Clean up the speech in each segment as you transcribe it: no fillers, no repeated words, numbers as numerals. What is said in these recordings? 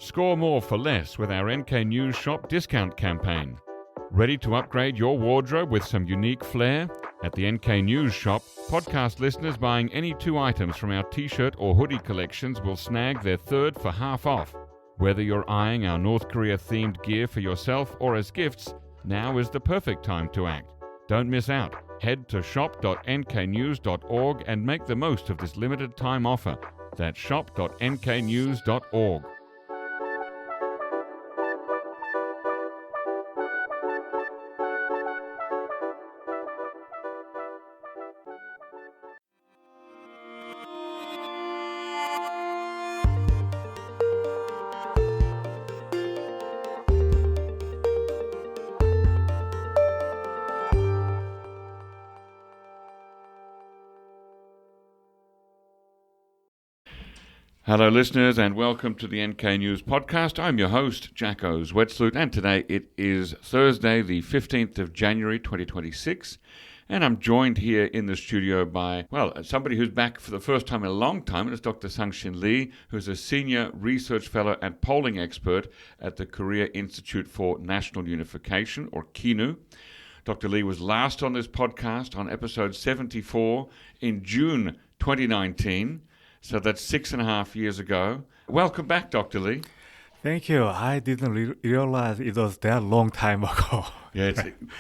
Score more for less with our NK News Shop discount campaign. Ready to upgrade your wardrobe with some unique flair? At the NK News Shop, podcast listeners buying any 2 items from our t-shirt or hoodie collections will snag their third for half off. Whether you're eyeing our North Korea-themed gear for yourself or as gifts, now is the perfect time to act. Don't miss out. Head to shop.nknews.org and make the most of this limited time offer. That's shop.nknews.org. Hello listeners and welcome to the NK News podcast. I'm your host, Jacko Zwetsloot, and today it is Thursday, the 15th of January 2026, and I'm joined here in the studio by, somebody who's back for the first time in a long time, and it's Dr. Sang-Shin Lee, who's a senior research fellow and polling expert at the Korea Institute for National Unification, or KINU. Dr. Lee was last on this podcast on episode 74 in June 2019. So that's 6.5 years ago. Welcome back, Dr. Lee. Thank you. I didn't realize it was that long time ago. Yeah,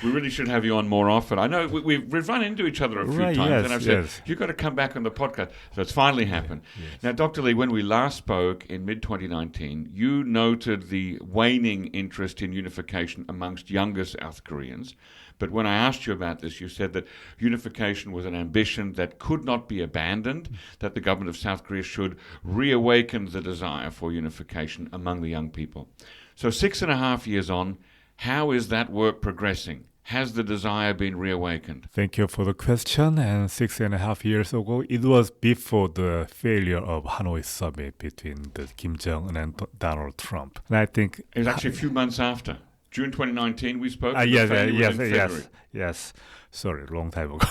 we really should have you on more often. I know we've run into each other a few times, and I've said, you've got to come back on the podcast. So it's finally happened. Yes. Now, Dr. Lee, when we last spoke in mid-2019, you noted the waning interest in unification amongst younger South Koreans. But when I asked you about this, you said that unification was an ambition that could not be abandoned, that the government of South Korea should reawaken the desire for unification among the young people. So 6.5 years on, how is that work progressing? Has the desire been reawakened? Thank you for the question. And 6.5 years ago, it was before the failure of Hanoi summit between Kim Jong-un and Donald Trump. And I think it was actually a few months after. June 2019, we spoke. Yes. Sorry, long time ago.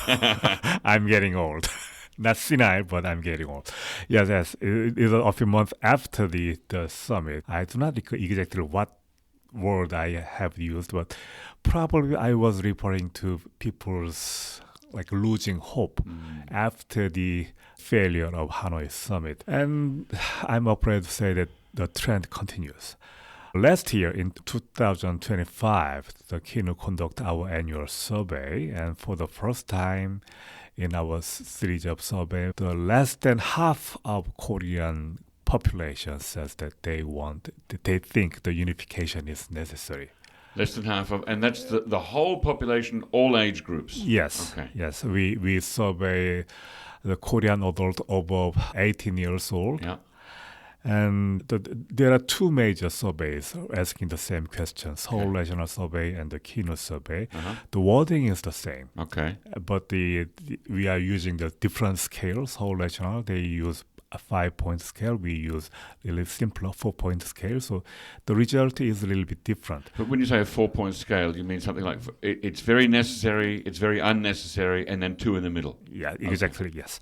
I'm getting old. Not senile, but I'm getting old. Yes. It was a few months after the summit. I do not recall exactly what word I have used, but probably I was referring to people's losing hope after the failure of Hanoi summit. And I'm afraid to say that the trend continues. Last year, in 2025, the KINU conducted our annual survey, and for the first time in our series of survey, the less than half of Korean population says that they think the unification is necessary. Less than half of, and that's the whole population, all age groups? Yes. Okay. Yes, we survey the Korean adult above 18 years old. Yeah. And there are 2 major surveys asking the same question, Seoul National Survey and the KINU survey. Uh-huh. The wording is the same. Okay. But we are using the different scales. Seoul National, they use a 5-point scale. We use a little simpler 4-point scale. So the result is a little bit different. But when you say a 4-point scale, you mean something like it's very necessary, it's very unnecessary, and then 2 in the middle? Yeah, exactly, yes.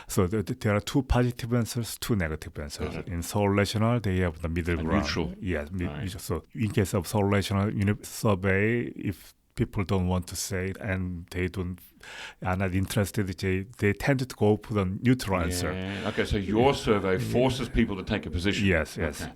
So there are 2 positive answers, 2 negative answers. Uh-huh. In Seoul National, they have the middle ground. Neutral. Yes, right. So in case of Seoul National survey, if people don't want to say it and they are not interested, they tend to go for the neutral answer. Okay, so your survey forces people to take a position. Yes. Okay.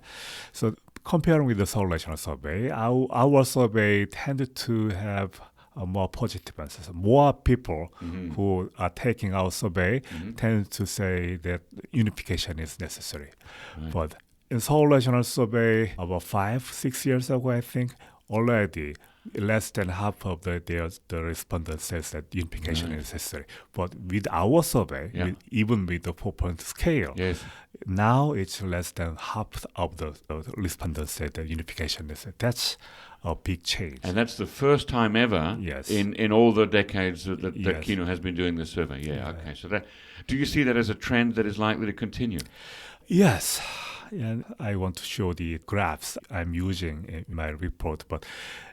So comparing with the Seoul National survey, our survey tended to have more positive answers. More people who are taking our survey tend to say that unification is necessary. Right. But in Seoul National survey about 5-6 years ago, I think, already less than half of the respondents says that unification is necessary. But with our survey, even with the 4-point scale, now it's less than half of the respondents say that unification is necessary. That's a big change. And that's the first time ever in all the decades that KINU has been doing this survey. Okay. So do you see that as a trend that is likely to continue? Yes. And I want to show the graphs I'm using in my report, but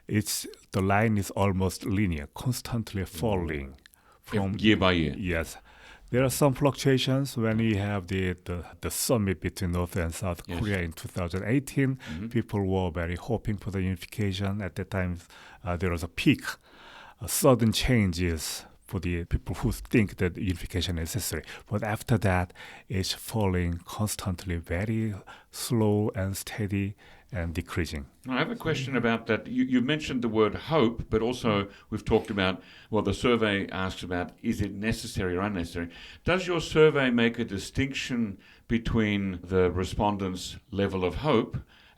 the line is almost linear, constantly falling from year by year. Yes. There are some fluctuations when we have the summit between North and South Korea in 2018. People were very hoping for the unification. At that time, there was a peak, sudden changes for the people who think that unification is necessary. But after that, it's falling constantly, very slow and steady and decreasing. I have a question about that. You mentioned the word hope, but also we've talked about, well, the survey asks about, is it necessary or unnecessary? Does your survey make a distinction between the respondents' level of hope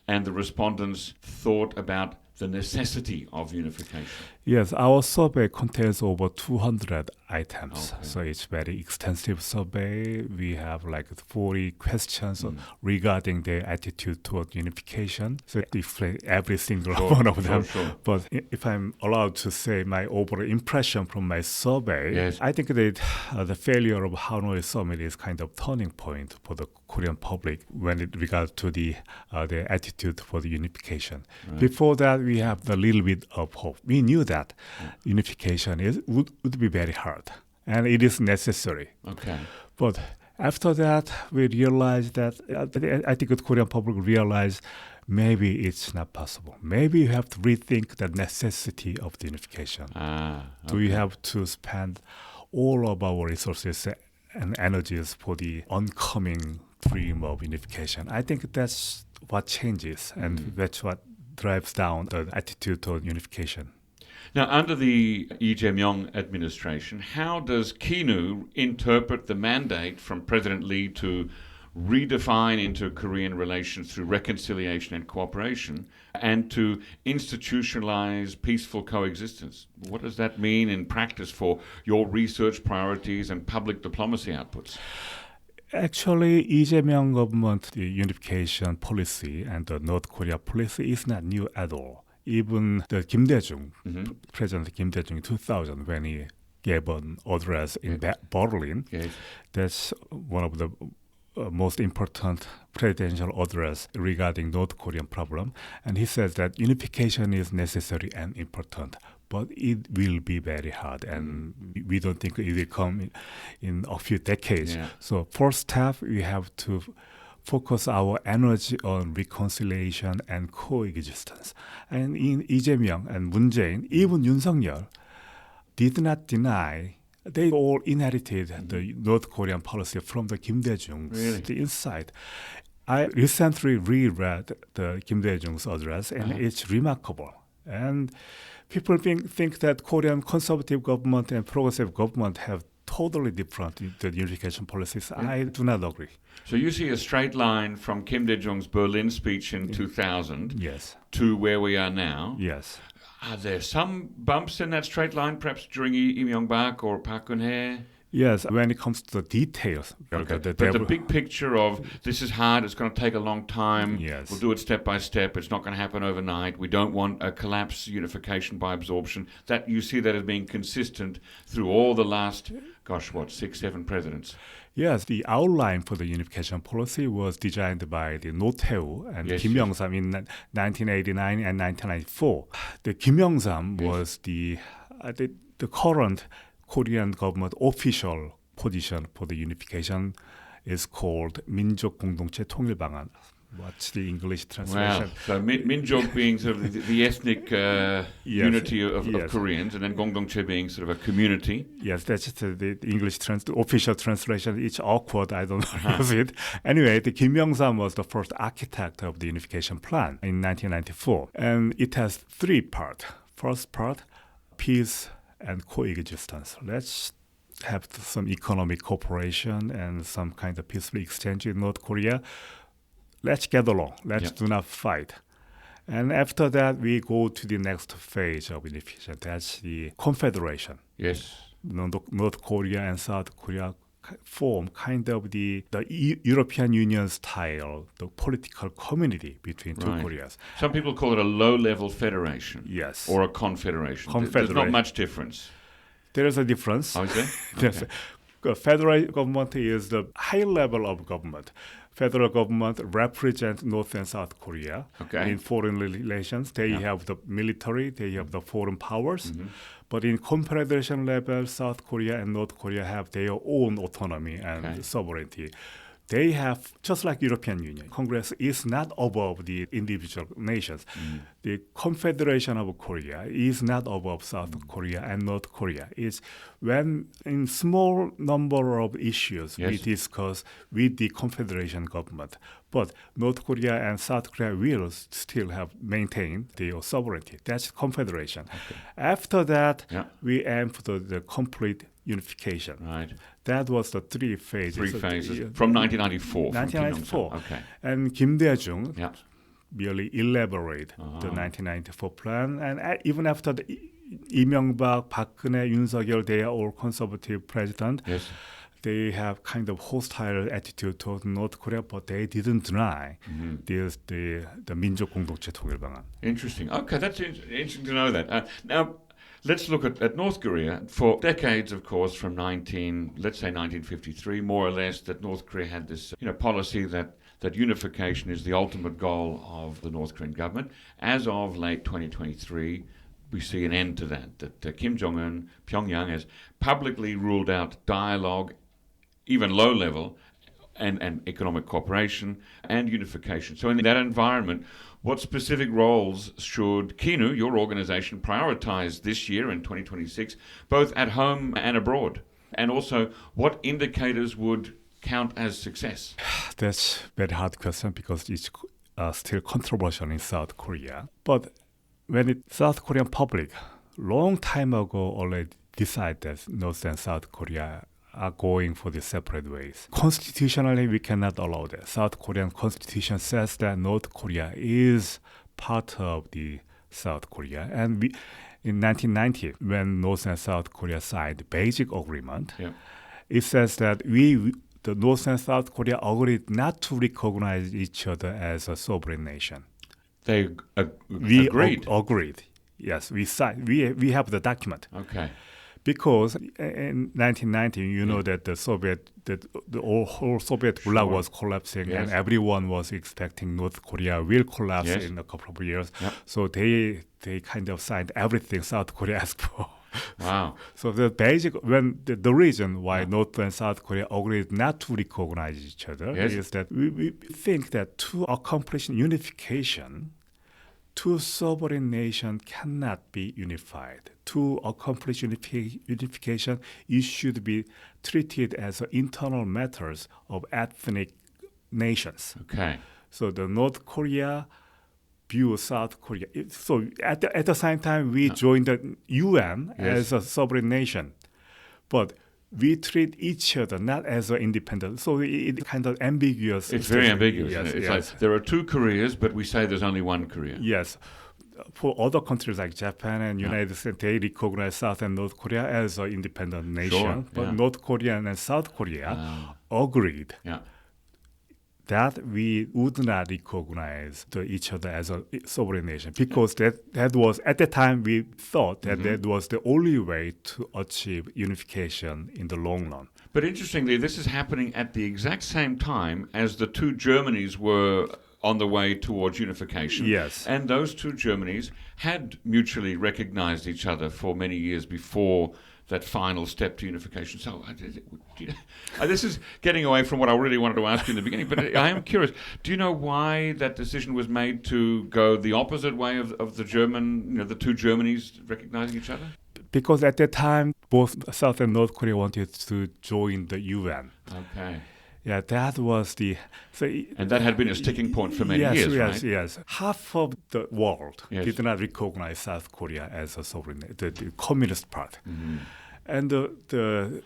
and the respondents' thought about the necessity of unification? Yes, our survey contains over 200 items. Okay. So it's very extensive survey. We have like 40 questions regarding their attitude toward unification. So we explain every single one of them. Sure. But if I'm allowed to say my overall impression from my survey, I think that the failure of Hanoi Summit is kind of turning point for the Korean public when it regards to their attitude for the unification. Right. Before that, we have the little bit of hope. We knew that unification would be very hard, and it is necessary. Okay. But after that, we realized that I think the Korean public realized maybe it's not possible. Maybe you have to rethink the necessity of the unification. Okay. Do we have to spend all of our resources and energies for the oncoming dream of unification? I think that's what changes, and that's what drives down the attitude toward unification. Now, under the Lee Jae-myung administration, how does KINU interpret the mandate from President Lee to redefine inter-Korean relations through reconciliation and cooperation and to institutionalize peaceful coexistence? What does that mean in practice for your research priorities and public diplomacy outputs? Actually, Lee Jae-myung government, the unification policy and the North Korea policy is not new at all. Even the Kim Dae-jung, President Kim Dae-jung in 2000, when he gave an address in Berlin, that's one of the most important presidential address regarding North Korean problem. And he says that unification is necessary and important, but it will be very hard, and we don't think it will come in a few decades. So first step, we have to focus our energy on reconciliation and coexistence. And in Lee Jae-myung and Moon Jae-in, even Yoon Suk-yeol did not deny. They all inherited the North Korean policy from the Kim Dae-jung's inside. I recently reread the Kim Dae-jung's address, and it's remarkable. And people think that Korean conservative government and progressive government have totally different unification policies. I do not agree. So you see a straight line from Kim Dae-jung's Berlin speech in 2000 to where we are now. Yes. Are there some bumps in that straight line, perhaps during Lee Myung-bak or Park Geun-hye? Yes, when it comes to the details. Okay. But the big picture of this is hard, it's going to take a long time, we'll do it step by step, it's not going to happen overnight, we don't want a collapse, unification by absorption, that you see that as being consistent through all the last, 6, 7 presidents. Yes, the outline for the unification policy was designed by the No Tae-woo and Kim Young-sam in 1989 and 1994. The Kim Young-sam was the current Korean government official position for the unification is called 민족 공동체 통일 방안. What's the English translation? Wow. So 민족 being sort of the ethnic unity of Koreans, and then 공동체 being sort of a community. Yes, that's the English official translation. It's awkward. I don't use it. Anyway, the Kim Young-sam was the first architect of the unification plan in 1994. And it has 3 parts. First part, peace and coexistence. Let's have some economic cooperation and some kind of peaceful exchange in North Korea. Let's get along. Let's do not fight. And after that, we go to the next phase of unification. That's the confederation. Yes. North Korea and South Korea form kind of the European Union style, the political community between two Koreas. Some people call it a low-level federation. Yes. Or a confederation. There's not much difference. There is a difference. Oh, is there? Okay. Federal government is the high level of government. Federal government represents North and South Korea in foreign relations. They have the military, they have the foreign powers. But in confederation level, South Korea and North Korea have their own autonomy and sovereignty. They have, just like European Union, Congress is not above the individual nations. The Confederation of Korea is not above South Korea and North Korea. It's when in small number of issues we discuss with the Confederation government. But North Korea and South Korea will still have maintained their sovereignty. That's Confederation. After that, we aim for the complete unification. Right. That was the three phases. From 1994. 1994. And Kim Dae-jung merely elaborated the 1994 plan. And even after the Lee Myung-bak, Park Geun-hye, Yoon Suk-yeol, they are all conservative president. They have kind of hostile attitude toward North Korea, but they didn't deny the 민족 공동체 통일 방안. Interesting. Okay, that's interesting to know that. Now, let's look at North Korea. For decades, of course, from 1953, more or less, that North Korea had this policy that unification is the ultimate goal of the North Korean government. As of late 2023, we see an end to that Kim Jong-un, Pyongyang, has publicly ruled out dialogue, even low level, and economic cooperation and unification. So in that environment, what specific roles should KINU, your organization, prioritize this year in 2026, both at home and abroad? And also, what indicators would count as success? That's a very hard question because it's still controversial in South Korea. But when South Korean public, long time ago already decided that North and South Korea are going for the separate ways. Constitutionally, we cannot allow that. South Korean constitution says that North Korea is part of the South Korea. And in 1990, when North and South Korea signed the basic agreement, it says that the North and South Korea agreed not to recognize each other as a sovereign nation. They agreed? Agreed. Yes, we signed. We have the document. Okay. Because in 1990, you know that the whole Soviet bloc was collapsing, and everyone was expecting North Korea will collapse in a couple of years. So they kind of signed everything South Korea asked for. Wow. So the the reason why North and South Korea agreed not to recognize each other is that we think that to accomplish unification, two sovereign nations cannot be unified. To accomplish unification, it should be treated as internal matters of ethnic nations. Okay. So the North Korea view South Korea. So at the same time, we joined the UN as a sovereign nation, but we treat each other not as an independent. So it's kind of ambiguous. It's very ambiguous. It's like there are two Koreas, but we say there's only one Korea. Yes. For other countries like Japan and United States, they recognize South and North Korea as an independent nation. But North Korea and South Korea agreed that we would not recognize each other as a sovereign nation, because that was, at the time, we thought that that was the only way to achieve unification in the long run. But interestingly, this is happening at the exact same time as the two Germanys were on the way towards unification. Yes. And those two Germanys had mutually recognized each other for many years before that final step to unification. So this is getting away from what I really wanted to ask you in the beginning, but I am curious. Do you know why that decision was made to go the opposite way of the German, the two Germanys recognizing each other? Because at that time, both South and North Korea wanted to join the UN. Okay. Yeah, that was and that had been a sticking point for many years, right? Yes. Half of the world did not recognize South Korea as a sovereign, the communist part. And the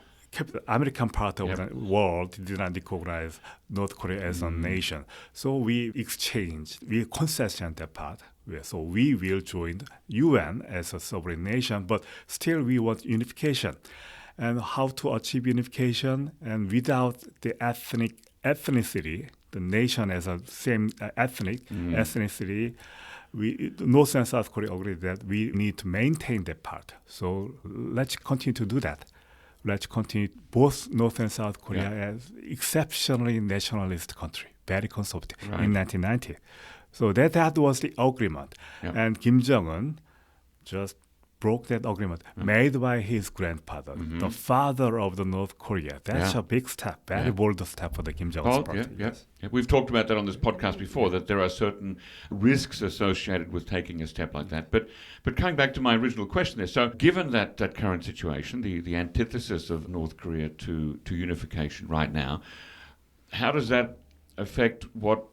American part of the world did not recognize North Korea as a nation. So we concession that part. So we will join UN as a sovereign nation, but still we want unification. And how to achieve unification, and without the ethnicity, the nation as a same ethnicity, North and South Korea agreed that we need to maintain that part. So let's continue to do that. let's continue both North and South Korea as exceptionally nationalist country, very conservative in 1990. So that was the agreement. And Kim Jong-un just broke that agreement made by his grandfather, the father of the North Korea. That's a big step, very bold step for the Kim Jong-un party. We've talked about that on this podcast before, that there are certain risks associated with taking a step like that. But coming back to my original question there, so given that current situation, the antithesis of North Korea to unification right now, how does that affect what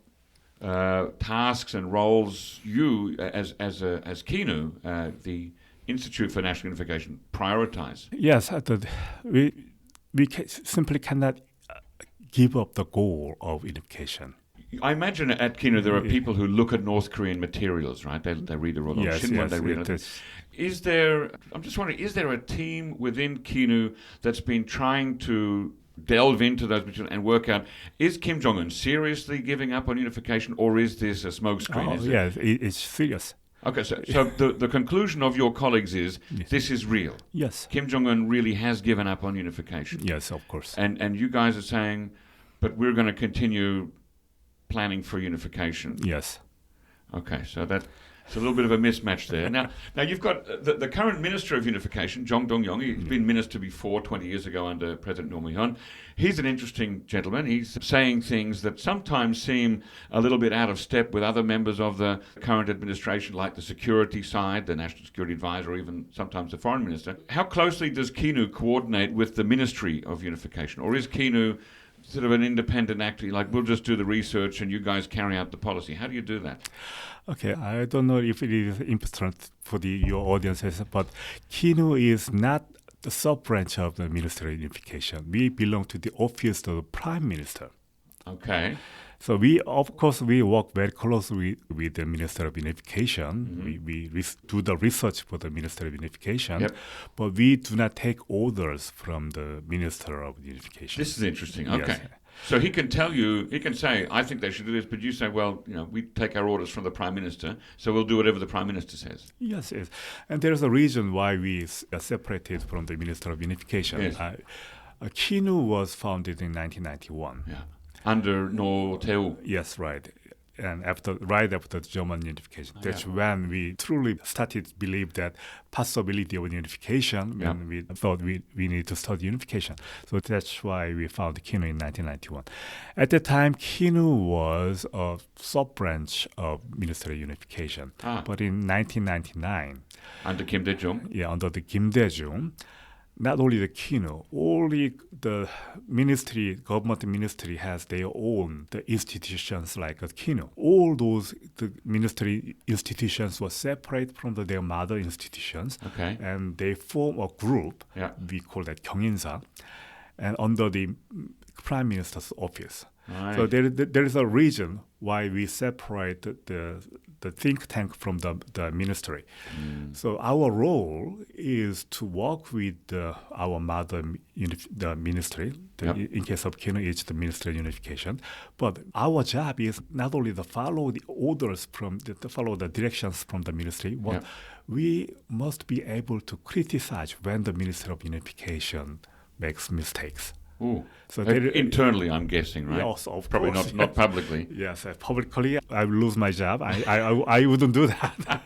tasks and roles you, as KINU, the Institute for National Unification, prioritize? Yes, we simply cannot give up the goal of unification. I imagine at KINU there are people who look at North Korean materials, right? They read a lot of Shinwan, they read it. I'm just wondering, is there a team within KINU that's been trying to delve into those materials and work out, is Kim Jong-un seriously giving up on unification, or is this a smokescreen? It's serious. Okay, so the conclusion of your colleagues is this is real. Yes. Kim Jong-un really has given up on unification. Yes, of course. And you guys are saying, but we're going to continue planning for unification. Yes. Okay, so that's a little bit of a mismatch there. Now you've got the current Minister of Unification, Jong Dong-yong. He's been minister before, 20 years ago under President Roh Moo-hyun. He's an interesting gentleman. He's saying things that sometimes seem a little bit out of step with other members of the current administration, like the security side, the National Security Advisor, or even sometimes the Foreign Minister. How closely does KINU coordinate with the Ministry of Unification? Or is KINU sort of an independent actor, like we'll just do the research and you guys carry out the policy? How do you do that? Okay, I don't know if it is important for your audiences, but KINU is not the sub-branch of the Ministry of Unification. We belong to the office of the Prime Minister. Okay. So we work very closely with the Minister of Unification. We do the research for the Minister of Unification, but we do not take orders from the Minister of Unification. This is interesting. Okay. Yes. So he can tell you, he can say, I think they should do this, but you say, well, we take our orders from the Prime Minister, so we'll do whatever the Prime Minister says. Yes. And there's a reason why we are separated from the Minister of Unification. Yes. KINU was founded in 1991. Yeah. Under No Tae-woo. Yes, right. And right after the German unification, that's when we truly started to believe that possibility of unification, and we thought we need to study unification. So that's why we founded KINU in 1991. At the time, KINU was a sub-branch of Ministry of Unification. But in 1999... Under Kim Dae-jung? Yeah, under the Kim Dae-jung, not only the KINU, only the government ministry has their own institutions like KINU. All those ministry institutions were separate from their mother institutions, and they form a group. We call that 경인사, and under the Prime Minister's office. Right. So there is a reason why we separate the think tank from the ministry. So our role is to work with our mother, the ministry. In case of KINU, it's the Ministry of Unification. But our job is not only to follow the orders follow the directions from the ministry, but we must be able to criticize when the Ministry of Unification makes mistakes. Ooh. So internally, I'm guessing, right? Yes, of Probably course. not publicly. Yes, publicly, I will lose my job. I wouldn't do that.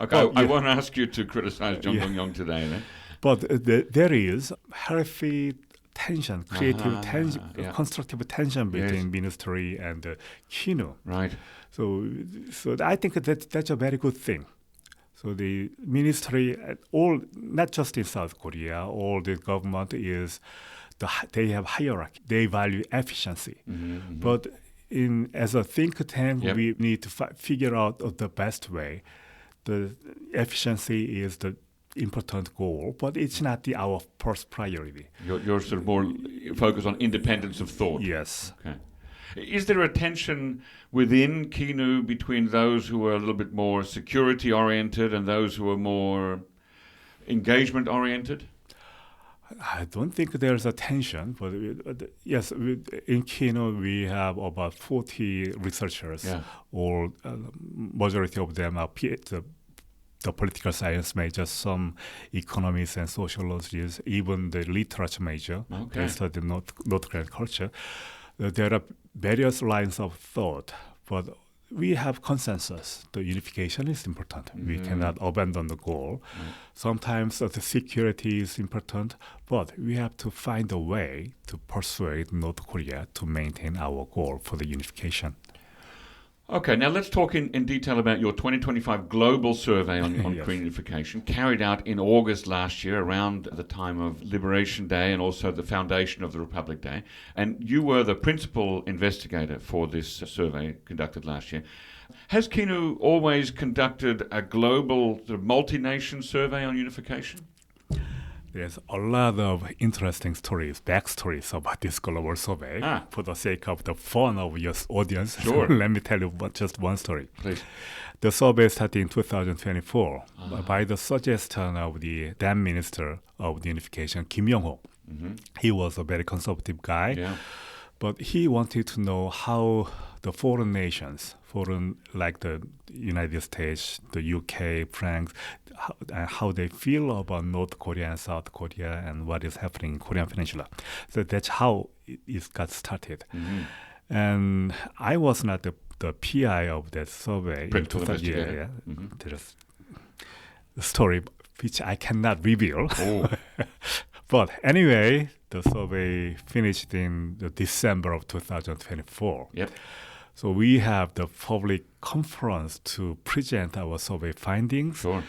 Okay, I won't ask you to criticize Jong Dong-yong today, then. But there is healthy tension, creative tension, constructive tension between ministry and KINU. Right. So I think that's a very good thing. So the ministry, not just in South Korea, all the government they have hierarchy. They value efficiency. But as a think tank, we need to figure out the best way. The efficiency is the important goal, but it's not our first priority. You're sort of more focused on independence of thought. Yes. Okay. Is there a tension within KINU between those who are a little bit more security-oriented and those who are more engagement-oriented? I don't think there's a tension, but yes, in KINU we have about 40 researchers, or majority of them are the political science major, some economists and sociologists, even the literature major. Okay. They study North Korean culture. There are various lines of thought, but we have consensus. The unification is important. We cannot abandon the goal. Sometimes the security is important, but we have to find a way to persuade North Korea to maintain our goal for the unification. Okay, now let's talk in detail about your 2025 global survey on Yes. Korean unification, carried out in August last year, around the time of Liberation Day and also the foundation of the Republic Day. And you were the principal investigator for this survey conducted last year. Has KINU always conducted a global, multi-nation survey on unification? There's a lot of interesting stories, backstories about this global survey. For the sake of the fun of your audience, Sure. Let me tell you just one story. Please. The survey started in 2024 by the suggestion of the then Minister of Unification, Kim Young-ho. He was a very conservative guy, Yeah. but he wanted to know how the foreign nations, like the United States, the UK, France, how they feel about North Korea and South Korea and what is happening in Korean Peninsula. So that's how it got started. And I was not the PI of that survey. Principal investigator. There's a story which I cannot reveal. Oh. But anyway, the survey finished in the December of 2024. Yep. So we have the public conference to present our survey findings Sure.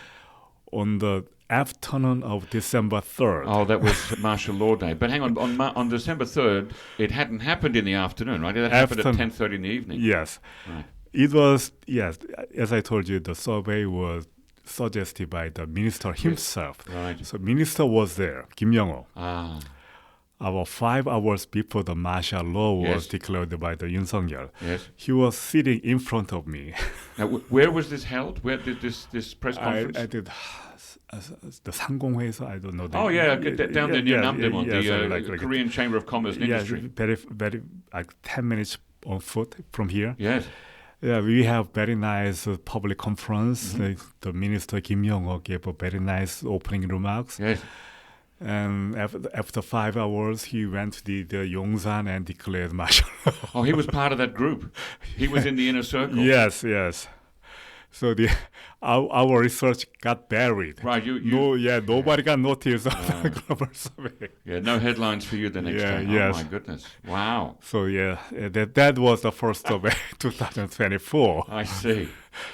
on the afternoon of December 3rd. Oh, that was martial law day. But hang on December 3rd, it hadn't happened in the afternoon, right? It happened at 10:30 in the evening. Yes. Right. It was, yes, as I told you, the survey was suggested by the minister himself. Right. So minister was there, Kim Young-ho. Ah. About 5 hours before the martial law was Yes. declared by the Yoon Sung-yeol. Yes. He was sitting in front of me. Now, where was this held? Where did this press conference? I did the 상공회에서, I don't know. Oh yeah, down there near Namdaemun, the like Korean Chamber of Commerce and Industry. very, very, like 10 minutes on foot from here. Yes. Yeah, we have very nice public conference. The minister Kim Young-ho gave a very nice opening remarks. Yes. And after 5 hours, he went to the Yongsan and declared martial law. Oh, he was part of that group. He was in the inner circle. Yes. So our research got buried. Right. Nobody got notice of the global survey. Yeah. No headlines for you the next time. Yes. Oh my goodness. Wow. So that was the first survey, 2024. I see.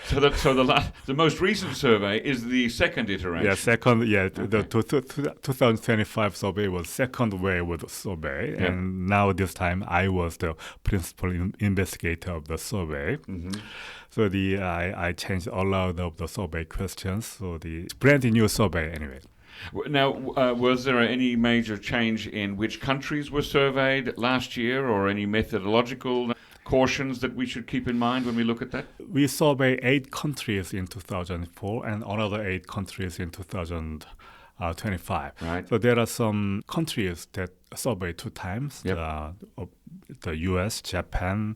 So the most recent survey is the second iteration. The 2025 survey was second wave of the survey, and now this time I was the principal investigator of the survey. So I changed a lot of the survey questions. So the brand new survey anyway. Now, was there any major change in which countries were surveyed last year, or any methodological cautions that we should keep in mind when we look at that? We surveyed 8 countries in 2004 and another 8 countries in 2025. Right. So there are some countries that surveyed 2 times. Yep. The U.S., Japan,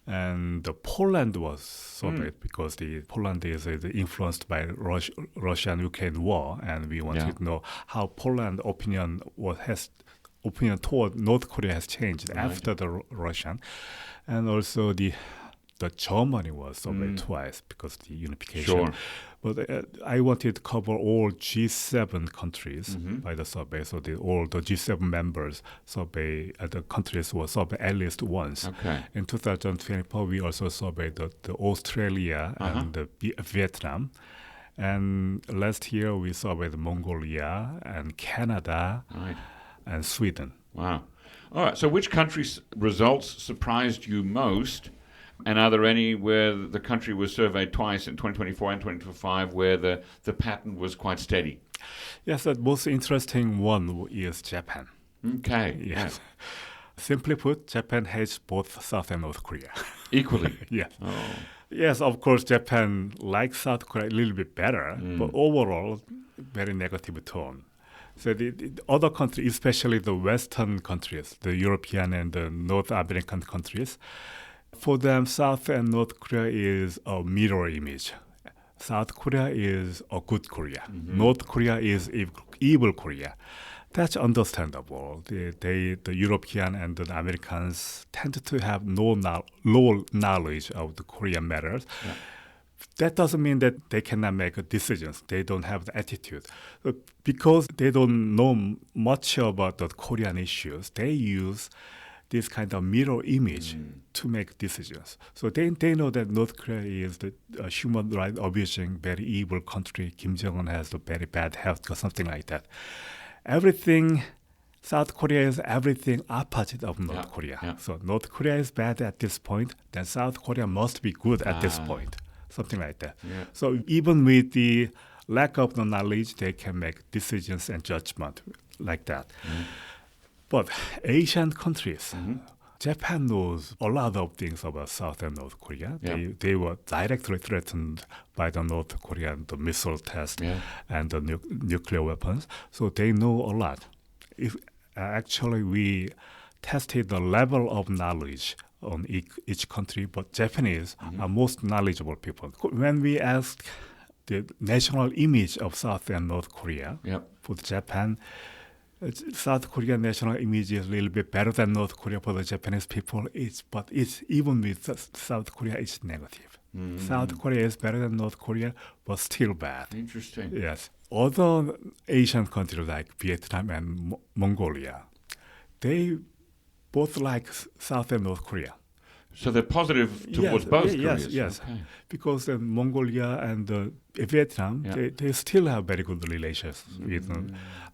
and the Poland was surveyed because the Poland is influenced by Russia and Ukraine war, and we wanted to know how Poland opinion toward North Korea has changed after the Russian, and also the Germany was surveyed twice because of the unification. Sure. But I wanted to cover all G7 countries by the survey, so all the G7 members survey, the countries were surveyed at least once. Okay. In 2024, we also surveyed the Australia and the Vietnam. And last year, we surveyed Mongolia and Canada and Sweden. Wow. All right. So which country's results surprised you most? And are there any where the country was surveyed twice in 2024 and 2025 where the pattern was quite steady? Yes, the most interesting one is Japan. Okay. Yes. Simply put, Japan hates both South and North Korea. Equally? Yes. Oh. Yes, of course, Japan likes South Korea a little bit better, but overall, very negative tone. So the other countries, especially the Western countries, the European and the North American countries, for them, South and North Korea is a mirror image. South Korea is a good Korea. North Korea is evil Korea. That's understandable. The European and the Americans tend to have low knowledge of the Korean matters. Yeah. That doesn't mean that they cannot make decisions. They don't have the attitude. Because they don't know much about the Korean issues, they use this kind of mirror image to make decisions. So they know that North Korea is the human rights abusing, very evil country. Kim Jong-un has the very bad health or something like that. South Korea is everything opposite of North Korea. Yeah. So North Korea is bad at this point, then South Korea must be good at this point. Something like that. Yeah. So even with the lack of the knowledge, they can make decisions and judgment like that. But Asian countries, Japan knows a lot of things about South and North Korea. Yeah. They were directly threatened by the North Korean the missile test and the nuclear weapons. So they know a lot. Actually, we tested the level of knowledge on each country, but Japanese are most knowledgeable people. When we asked the national image of South and North Korea for Japan, South Korean national image is a little bit better than North Korea for the Japanese people. But even with South Korea, it's negative. South Korea is better than North Korea, but still bad. Interesting. Yes. Other Asian countries like Vietnam and Mongolia, they both like South and North Korea. So they're positive towards both Koreas? Yes. Okay. Because Mongolia and Vietnam, they still have very good relations with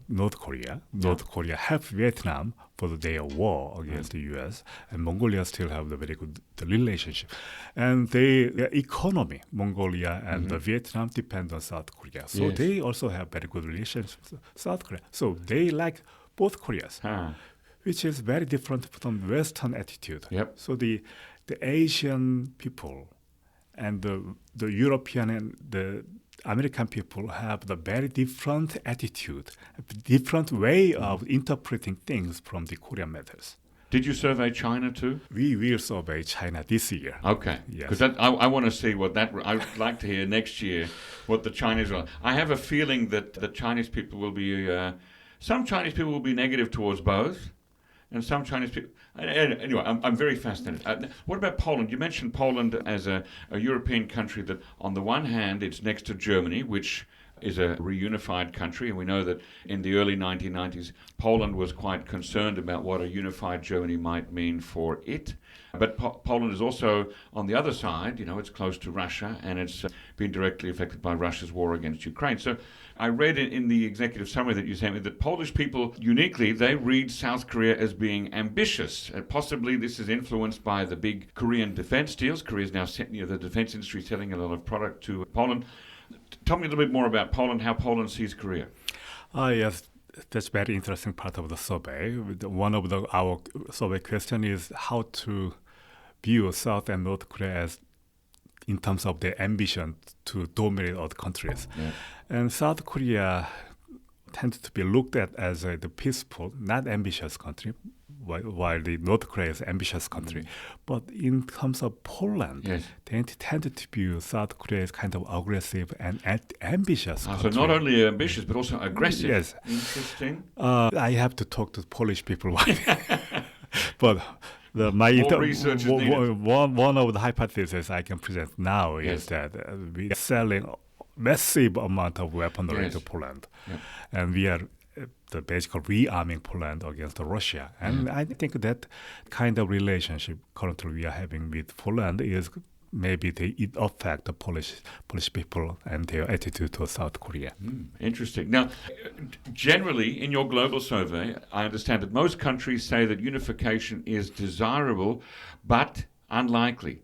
North Korea. North Korea helped Vietnam for their war against the U.S., and Mongolia still have the very good relationship. And their economy, Mongolia and Vietnam, depend on South Korea. So they also have very good relations with South Korea. So they like both Koreas, which is very different from Western attitude. Yep. So the Asian people and the European and the American people have the very different attitude, a different way of interpreting things from the Korean matters. Did you survey China too? We will survey China this year. Okay. Because I want to see what that... I would like to hear next year what the Chinese are. I have a feeling that the Chinese people will be... some Chinese people will be negative towards both, and some Chinese people... Anyway, I'm very fascinated. What about Poland? You mentioned Poland as a European country that, on the one hand, it's next to Germany, which is a reunified country, and we know that in the early 1990s, Poland was quite concerned about what a unified Germany might mean for it. But Poland is also, on the other side, it's close to Russia, and it's been directly affected by Russia's war against Ukraine. So I read in the executive summary that you sent me that Polish people, uniquely, they read South Korea as being ambitious. Possibly this is influenced by the big Korean defense deals. Korea is now, the defense industry is selling a lot of product to Poland. Tell me a little bit more about Poland, how Poland sees Korea. Yes. That's very interesting part of the survey. One of our survey question is how to view South and North Korea as in terms of their ambition to dominate other countries. Yeah. And South Korea tends to be looked at as the peaceful, not ambitious country, while the North Korea is an ambitious country. But in terms of Poland, they tend to view South Korea as kind of aggressive and ambitious country. So not only ambitious, but also aggressive. Yes. Interesting. I have to talk to Polish people. But more research is needed. One of the hypotheses I can present now is that we are selling massive amount of weaponry to Poland. Yep. And we are basically rearming Poland against Russia. And I think that kind of relationship currently we are having with Poland is maybe it affect the Polish people and their attitude to South Korea. Interesting. Now, generally, in your global survey, I understand that most countries say that unification is desirable, but unlikely.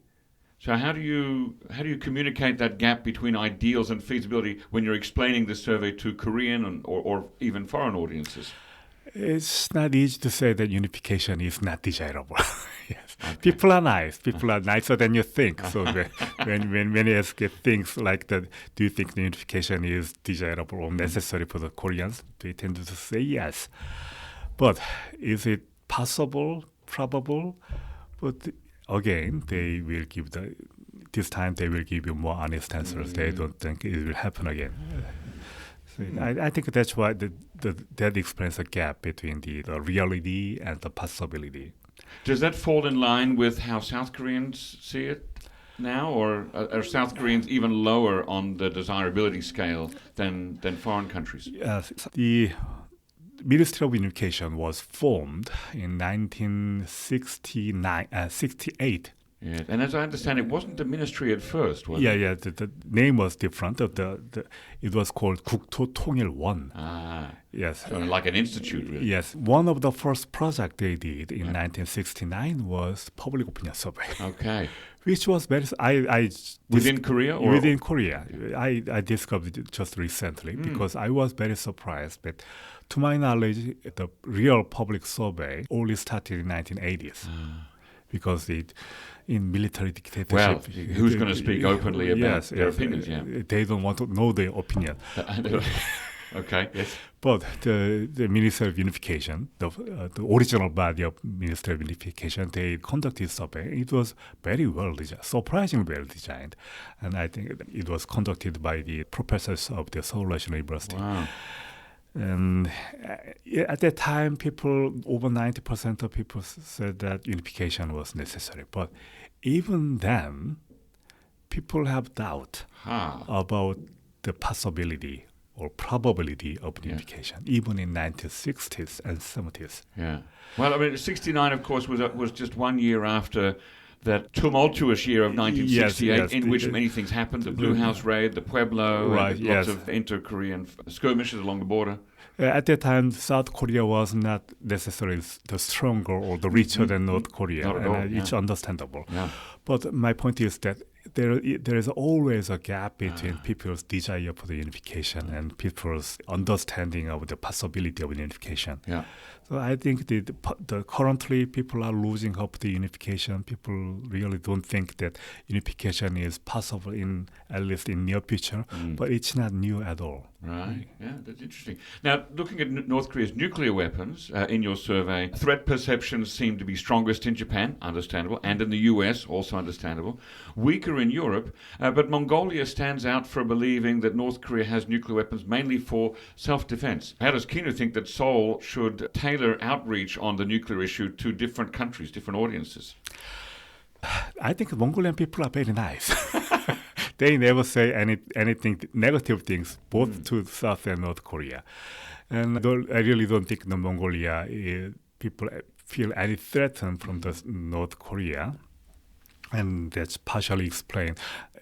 So how do you communicate that gap between ideals and feasibility when you're explaining the survey to Korean or even foreign audiences? It's not easy to say that unification is not desirable. Yes. Okay. People are nice. People are nicer than you think. So when you ask things like that, do you think the unification is desirable or necessary for the Koreans? They tend to say yes. But is it possible, probable? But again, they will give the this time they will give you more honest answers. They don't think it will happen again. So I think that's why that explains the gap between the reality and the possibility. Does that fall in line with how South Koreans see it now, or are South Koreans even lower on the desirability scale than foreign countries? Yes, the Ministry of Unification was formed in 1968. Yeah, and as I understand, it wasn't the ministry at first, was it? Yeah. The name was different. It was called 국토통일1. Yes. So like an institute, really. Yes. One of the first projects they did in 1969 was public opinion survey. Okay. Which was very... Within Korea? Or? Within Korea. I discovered it just recently because I was very surprised. But to my knowledge, the real public survey only started in 1980s. Because in military dictatorship... Well, who's going to speak openly about their opinions? Yeah. They don't want to know their opinion. Okay, yes. But the Ministry of Unification, the original body of Ministry of Unification, they conducted survey. It was very well designed, surprisingly well designed. And I think it was conducted by the professors of the Seoul National University. Wow. And at that time, over 90% of people said that unification was necessary. But even then, people have doubt about the possibility or probability of unification, even in 1960s and 70s. Yeah. Well, I mean, 69, of course, was just 1 year after that tumultuous year of 1968 in which many things happened. The Blue House raid, the Pueblo, lots of inter-Korean skirmishes along the border. At that time, South Korea was not necessarily the stronger or the richer than North Korea. Not at all, It's understandable. Yeah. But my point is that there is always a gap between people's desire for the unification and people's understanding of the possibility of unification. Yeah. So I think the currently people are losing hope the unification. People really don't think that unification is possible at least in near future, but it's not new at all. Right. Yeah, that's interesting. Now, looking at North Korea's nuclear weapons in your survey, threat perceptions seem to be strongest in Japan, understandable, and in the US, also understandable. Weaker in Europe, but Mongolia stands out for believing that North Korea has nuclear weapons mainly for self-defense. How does KINU think that Seoul should tailor outreach on the nuclear issue to different countries, different audiences? I think Mongolian people are very nice. They never say anything negative things, both to South and North Korea. And I really don't think the Mongolia people feel any threatened from the North Korea. And that's partially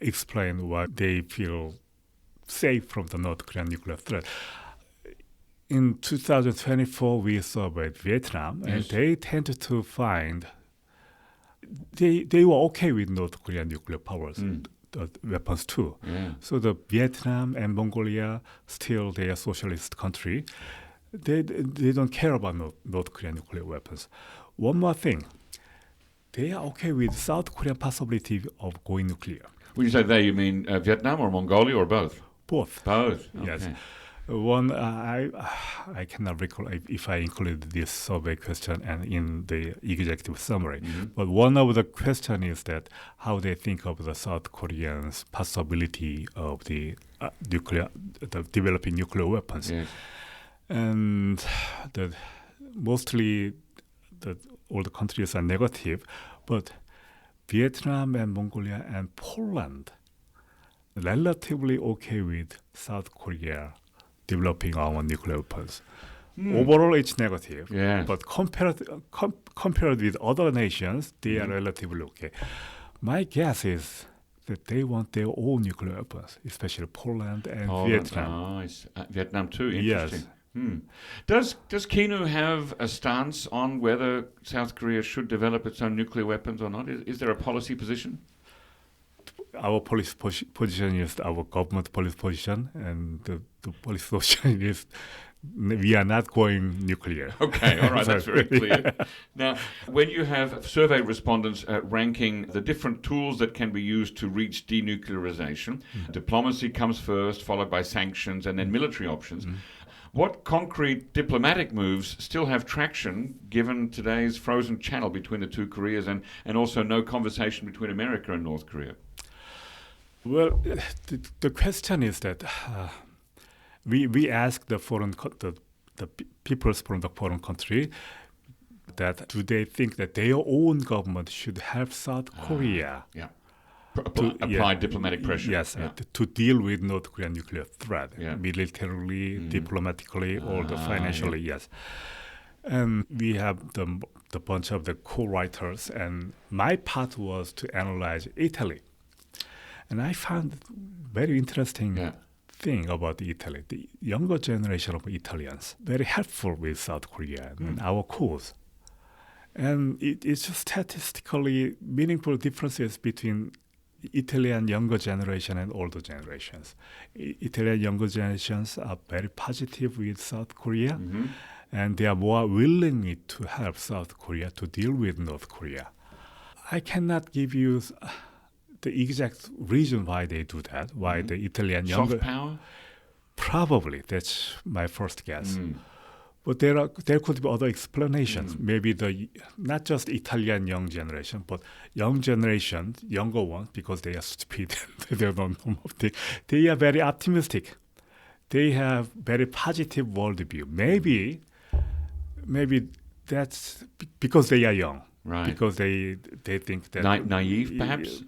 explain why they feel safe from the North Korean nuclear threat. In 2024, we surveyed Vietnam, and they tended to find they were okay with North Korean nuclear powers. Weapons too. Yeah. So the Vietnam and Mongolia, still they are socialist country, they don't care about North Korean nuclear weapons. One more thing, they are okay with South Korean possibility of going nuclear. When you say they, you mean Vietnam or Mongolia or both? Both. Both. Okay. Yes. One, I cannot recall if I included this survey question and in the executive summary. But one of the question is that how they think of the South Koreans' possibility of the developing nuclear weapons, and mostly all the countries are negative, but Vietnam and Mongolia and Poland relatively okay with South Korea developing our nuclear weapons. Overall, it's negative. But compared with other nations, they are relatively okay. My guess is that they want their own nuclear weapons, especially Poland and Vietnam. Vietnam too, interesting. Yes. Does KINU have a stance on whether South Korea should develop its own nuclear weapons or not? Is there a policy position? Our policy position is our government policy position, and the policy position is we are not going nuclear. Okay, all right, that's very clear. Now, when you have survey respondents ranking the different tools that can be used to reach denuclearization, diplomacy comes first, followed by sanctions, and then military options. What concrete diplomatic moves still have traction given today's frozen channel between the two Koreas and also no conversation between America and North Korea? Well, the question is that we ask the peoples from the foreign country that do they think that their own government should help South Korea apply diplomatic pressure. Yes, to deal with North Korean nuclear threat, militarily, diplomatically, or financially, yes. And we have the bunch of the co-writers, and my part was to analyze Italy. And I found very interesting thing about Italy. The younger generation of Italians, very helpful with South Korea and our cause. And it's just statistically meaningful differences between Italian younger generation and older generations. Italian younger generations are very positive with South Korea, and they are more willing to help South Korea to deal with North Korea. I cannot give you the exact reason why they do that, why the Italian younger... Soft power? Probably, that's my first guess. But there could be other explanations. Maybe not just Italian young generation, but young generation, younger ones, because they are stupid, they don't know nothing. They are very optimistic. They have very positive worldview. Maybe that's because they are young. Right. Because they think that... Naive, perhaps?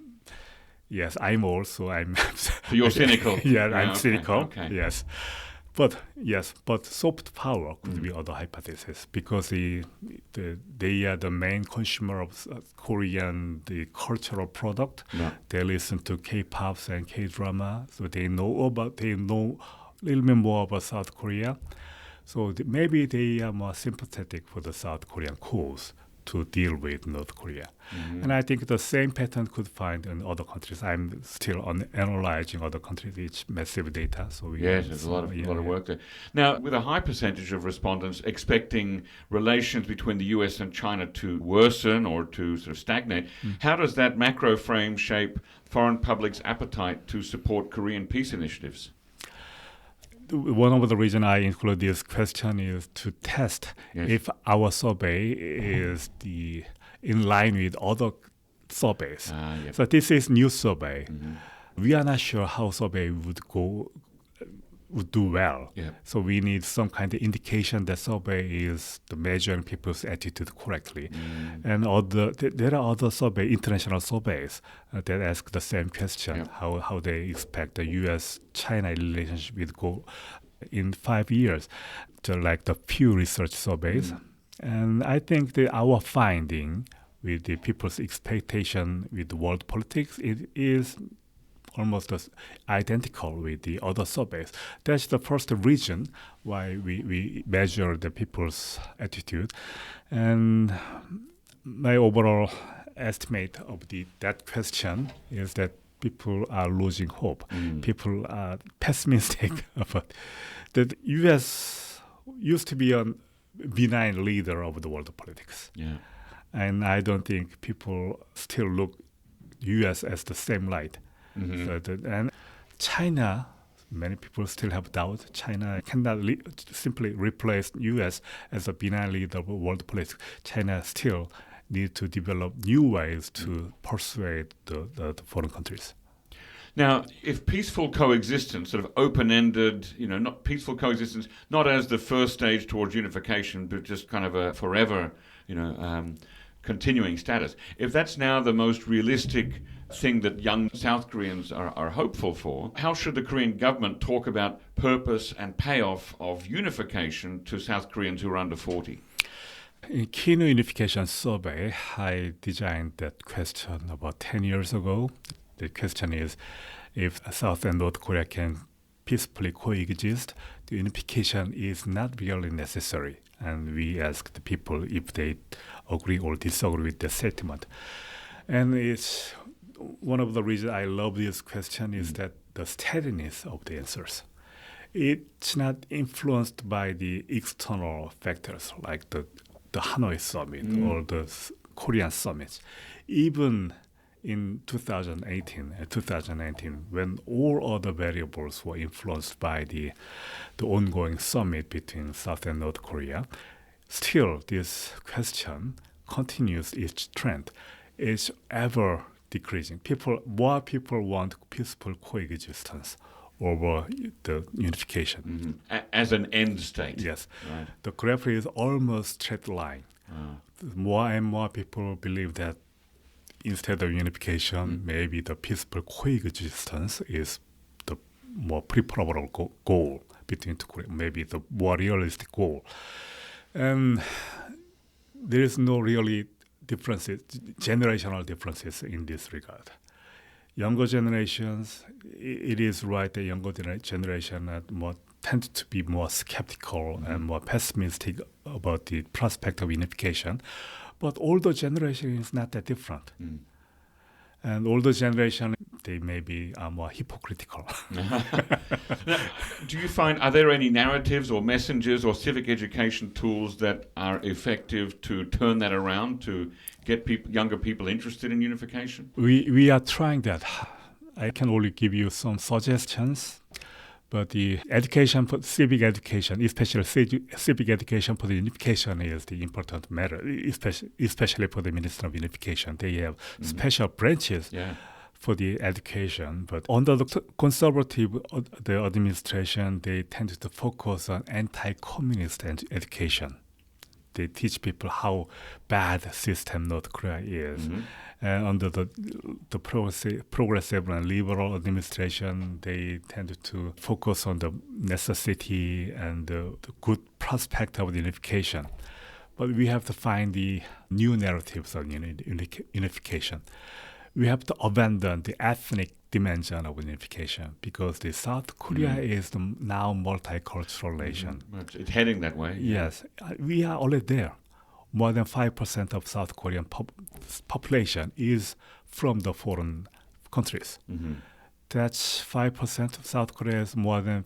Yes, I'm also. So you're cynical? I'm cynical. Okay. Yes. But soft power could be other hypothesis because they are the main consumer of Korean cultural product. Yeah. They listen to K-pops and K-drama, so they know a little bit more about South Korea. So maybe they are more sympathetic for the South Korean cause to deal with North Korea. And I think the same pattern could find in other countries. I'm still analyzing other countries, each massive data. So there's a lot of work there. Now, with a high percentage of respondents expecting relations between the US and China to worsen or to sort of stagnate, how does that macro frame shape foreign public's appetite to support Korean peace initiatives? One of the reasons I include this question is to test if our survey is in line with other surveys. So this is new survey. We are not sure how survey would do well. So we need some kind of indication that survey is measuring people's attitude correctly. And there are other international surveys that ask the same question, how they expect the U.S.-China relationship will go in 5 years, like the Pew Research surveys. And I think our finding with the people's expectation with the world politics, it is almost identical with the other surveys. That's the first reason why we measure the people's attitude. And my overall estimate of that question is that people are losing hope. People are pessimistic about that. U.S. used to be a benign leader of the world politics. And I don't think people still look U.S. as the same light. And China, many people still have doubt. China cannot simply replace U.S. as a benign leader of world politics. China still needs to develop new ways to persuade the foreign countries. Now, if peaceful coexistence, sort of open-ended, not peaceful coexistence, not as the first stage towards unification, but just kind of a forever, continuing status. If that's now the most realistic thing that young South Koreans are hopeful for, how should the Korean government talk about purpose and payoff of unification to South Koreans who are under 40? In KINU Unification survey, I designed that question about 10 years ago. The question is, if South and North Korea can peacefully coexist, the unification is not really necessary. And we asked the people if they agree or disagree with the statement. And it's one of the reasons I love this question is that the steadiness of the answers. It's not influenced by the external factors like the Hanoi summit or the Korean summits. Even in 2018 and 2019, when all other variables were influenced by the ongoing summit between South and North Korea, still this question continues its trend. It's ever decreasing. More people want peaceful coexistence over the unification. As an end state. Yes. Right. The graph is almost straight line. More and more people believe that instead of unification, maybe the peaceful coexistence is the more preferable goal between two, maybe the more realistic goal. And there is no really differences, generational differences in this regard. Younger generations, it is right that younger generation tend to be more skeptical and more pessimistic about the prospect of unification. But older generation is not that different. And older generation, they maybe are more hypocritical. Now, do you find, are there any narratives or messengers or civic education tools that are effective to turn that around, to get younger people interested in unification? We are trying that. I can only give you some suggestions. But the education, civic education, especially civic education for the unification is the important matter, especially for the Ministry of Unification. They have special branches for the education. But under the conservative the administration, they tend to focus on anti-communist education. They teach people how bad system North Korea is. And under the progressive and liberal administration, they tend to focus on the necessity and the good prospect of unification. But we have to find the new narratives of unification. We have to abandon the ethnic dimension of unification because the South Korea is now multicultural nation. It's heading that way. Yes, we are already there. More than 5% of South Korean population is from the foreign countries. That's 5% of South Korea is more than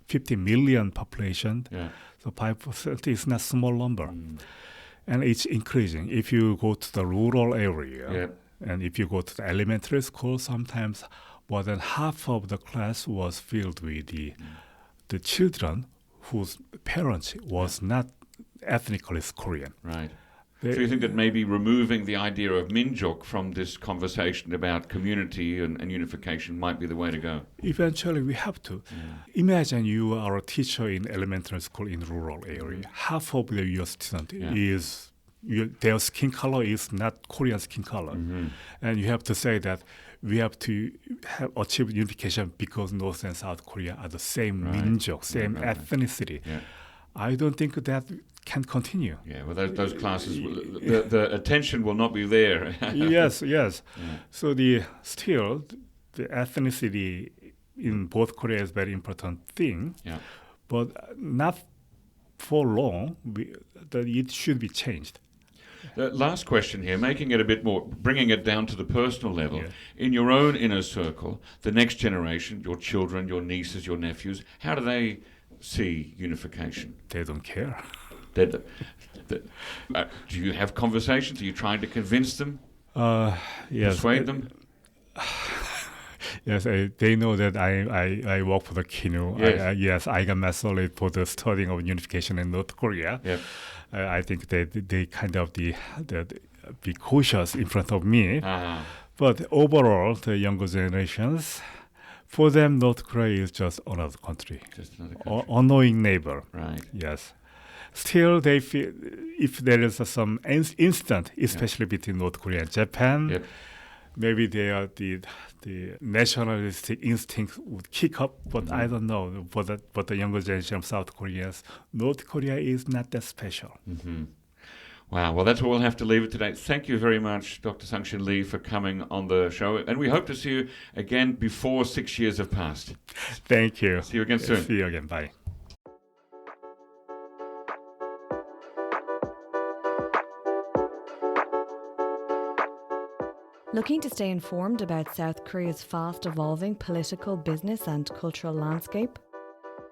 50 million population. So 5% is not a small number. And it's increasing. If you go to the rural area, and if you go to the elementary school, sometimes more than half of the class was filled with the children whose parents was not ethnically Korean. Right. So you think that maybe removing the idea of minjok from this conversation about community and unification might be the way to go? Eventually we have to. Imagine you are a teacher in elementary school in rural area. Half of your student is their skin color is not Korean skin color. And you have to say that we have to achieve unification because North and South Korea are the same minjok, same ethnicity. I don't think that can continue. Yeah, well, those classes, the attention will not be there. Yes. So the ethnicity in both Korea is very important thing. But not for long. It should be changed. Last question here, making it a bit more, bringing it down to the personal level. In your own inner circle, the next generation, your children, your nieces, your nephews, how do they see unification? They don't care. Do you have conversations? Are you trying to convince them? Yes. Persuade them? Yes, they know that I work for the KINU. Yes. I got massolated for the studying of unification in North Korea. I think they kind of be cautious in front of me. But overall, the younger generations, for them, North Korea is just another country. Annoying neighbor. Right. Yes. Still, they feel if there is some incident, especially between North Korea and Japan, maybe the nationalistic instinct would kick up, but I don't know. But the younger generation of South Koreans, North Korea is not that special. Wow, well, that's where we'll have to leave it today. Thank you very much, Dr. Sang-Shin Lee, for coming on the show. And we hope to see you again before 6 years have passed. Thank you. See you again soon. See you again. Bye. Looking to stay informed about South Korea's fast-evolving political, business and cultural landscape?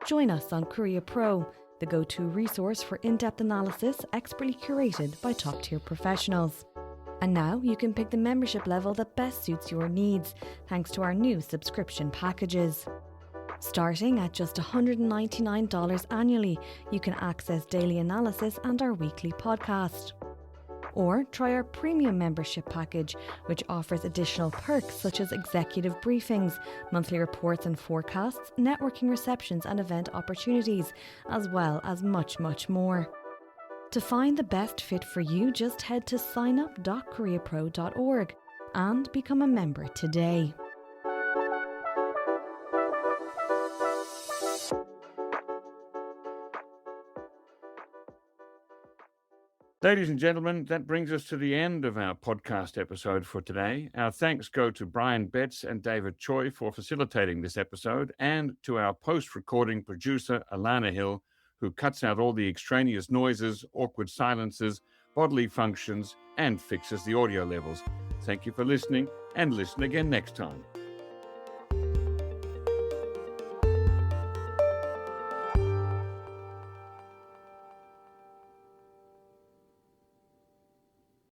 Join us on Korea Pro, the go-to resource for in-depth analysis expertly curated by top-tier professionals. And now you can pick the membership level that best suits your needs, thanks to our new subscription packages. Starting at just $199 annually, you can access daily analysis and our weekly podcast. Or try our premium membership package, which offers additional perks such as executive briefings, monthly reports and forecasts, networking receptions and event opportunities, as well as much, much more. To find the best fit for you, just head to signup.koreapro.org and become a member today. Ladies and gentlemen, that brings us to the end of our podcast episode for today. Our thanks go to Brian Betts and David Choi for facilitating this episode, and to our post-recording producer, Alana Hill, who cuts out all the extraneous noises, awkward silences, bodily functions, and fixes the audio levels. Thank you for listening, and listen again next time.